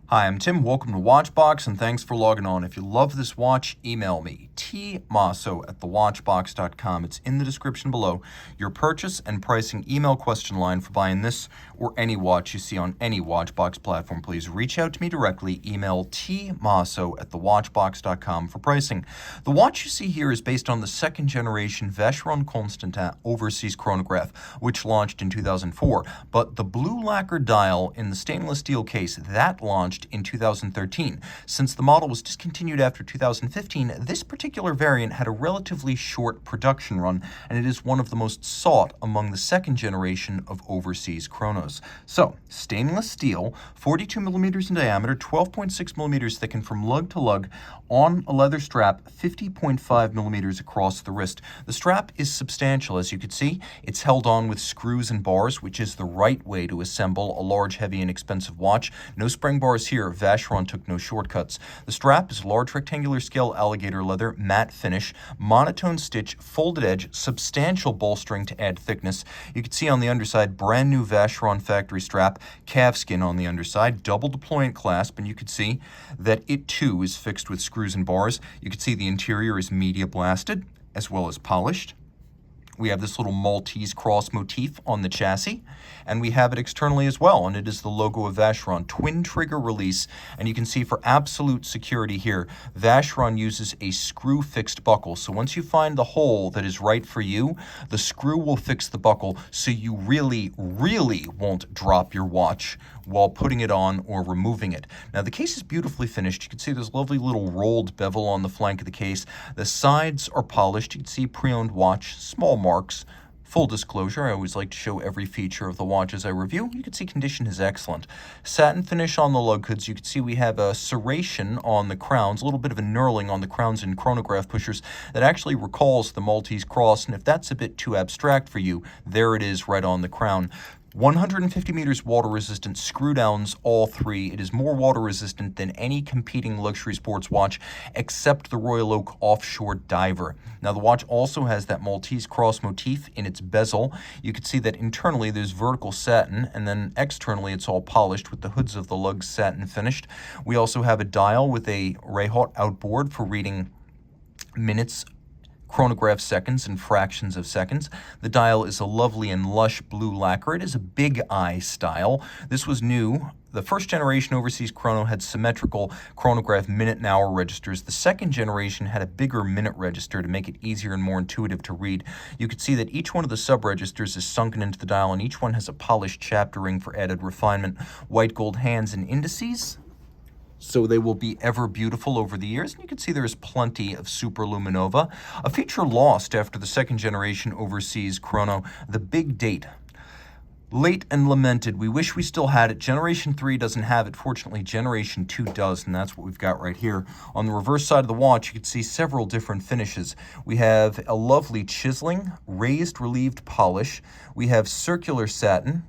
Hi, I'm Tim. Welcome to Watchbox, and thanks for logging on. If you love this watch, email me, tmosso@thewatchbox.com. It's in the description below. Your purchase and pricing email question line for buying this or any watch you see on any Watchbox platform. Please reach out to me directly. Email tmosso@thewatchbox.com for pricing. The watch you see here is based on the second generation Vacheron Constantin Overseas Chronograph, which launched in 2004. But the blue lacquer dial in the stainless steel case, that launched in 2013. Since the model was discontinued after 2015, this particular variant had a relatively short production run, and it is one of the most sought among the second generation of overseas chronos. So, stainless steel, 42 millimeters in diameter, 12.6 millimeters thickened from lug to lug, on a leather strap, 50.5 millimeters across the wrist. The strap is substantial, as you can see. It's held on with screws and bars, which is the right way to assemble a large, heavy, and expensive watch. No spring bars here. Vacheron took no shortcuts. The strap is large rectangular scale alligator leather, matte finish, monotone stitch, folded edge, substantial bolstering to add thickness. You can see on the underside, brand new Vacheron factory strap, calfskin on the underside, double deployant clasp, and you can see that it too is fixed with screws and bars. You can see the interior is media blasted as well as polished. We have this little Maltese cross motif on the chassis, and we have it externally as well, and it is the logo of Vacheron, twin trigger release, and you can see for absolute security here, Vacheron uses a screw-fixed buckle. So once you find the hole that is right for you, the screw will fix the buckle, so you really won't drop your watch while putting it on or removing it. Now, the case is beautifully finished. You can see there's a lovely little rolled bevel on the flank of the case. The sides are polished. You can see pre-owned watch, small marks. Full disclosure, I always like to show every feature of the watches I review. You can see condition is excellent. Satin finish on the lug hoods. You can see we have a serration on the crowns, a little bit of a knurling on the crowns and chronograph pushers that actually recalls the Maltese cross, and if that's a bit too abstract for you, there it is right on the crown. 150 meters water resistant, screw downs all three. It is more water resistant than any competing luxury sports watch except the Royal Oak Offshore Diver. Now, the watch also has that Maltese cross motif in its bezel. You can see that internally there's vertical satin, and then externally it's all polished with the hoods of the lugs satin finished. We also have a dial with a Rayhot outboard for reading minutes, chronograph seconds, and fractions of seconds. The dial is a lovely and lush blue lacquer. It is a big eye style. This was new. The first generation overseas chrono had symmetrical chronograph minute and hour registers. The second generation had a bigger minute register to make it easier and more intuitive to read. You can see that each one of the sub-registers is sunken into the dial, and each one has a polished chapter ring for added refinement. White gold hands and indices, so they will be ever beautiful over the years. And you can see there is plenty of superluminova. A feature lost after the second generation overseas chrono, the big date. Late and lamented. We wish we still had it. Generation 3 doesn't have it. Fortunately, Generation 2 does, and that's what we've got right here. On the reverse side of the watch, you can see several different finishes. We have a lovely chiseling, raised relieved polish. We have circular satin.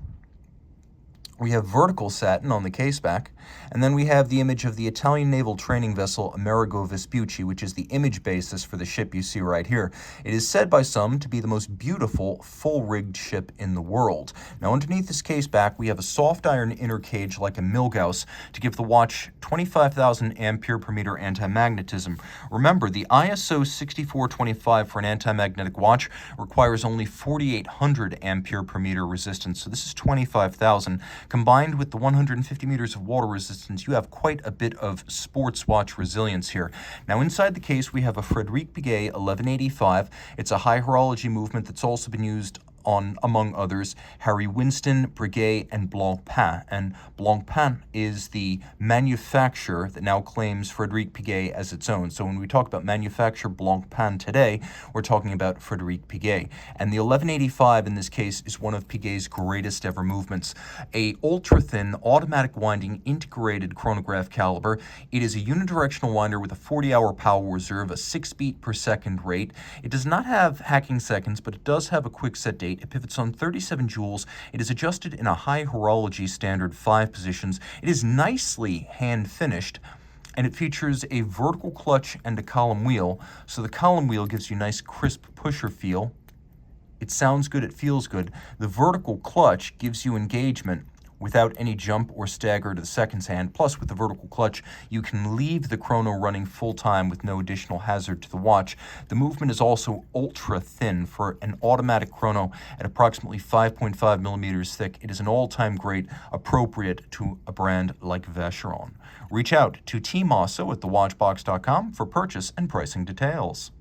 We have vertical satin on the case back, and then we have the image of the Italian naval training vessel Amerigo Vespucci, which is the image basis for the ship you see right here. It is said by some to be the most beautiful full-rigged ship in the world. Now, underneath this case back, we have a soft iron inner cage like a Milgauss to give the watch 25,000 ampere per meter anti-magnetism. Remember, the ISO 6425 for an anti-magnetic watch requires only 4,800 ampere per meter resistance, so this is 25,000. Combined with the 150 meters of water resistance, you have quite a bit of sports watch resilience here. Now, inside the case, we have a Frederic Piguet 1185. It's a high horology movement that's also been used on, among others, Harry Winston, Breguet, and Blancpain. And Blancpain is the manufacturer that now claims Frederic Piguet as its own. So when we talk about manufacturer Blancpain today, we're talking about Frederic Piguet. And the 1185 in this case is one of Piguet's greatest ever movements. A ultra-thin, automatic winding, integrated chronograph caliber. It is a unidirectional winder with a 40-hour power reserve, a 6 beat per second rate. It does not have hacking seconds, but it does have a quick set date. It pivots on 37 joules. It is adjusted in a high horology standard 5 positions. It is nicely hand finished, and it features a vertical clutch and a column wheel. So the column wheel gives you a nice crisp pusher feel. It sounds good, it feels good. The vertical clutch gives you engagement without any jump or stagger to the seconds hand. Plus, with the vertical clutch, you can leave the chrono running full time with no additional hazard to the watch. The movement is also ultra thin. For an automatic chrono at approximately 5.5 millimeters thick, it is an all-time great, appropriate to a brand like Vacheron. Reach out to Team Mosso at thewatchbox.com for purchase and pricing details.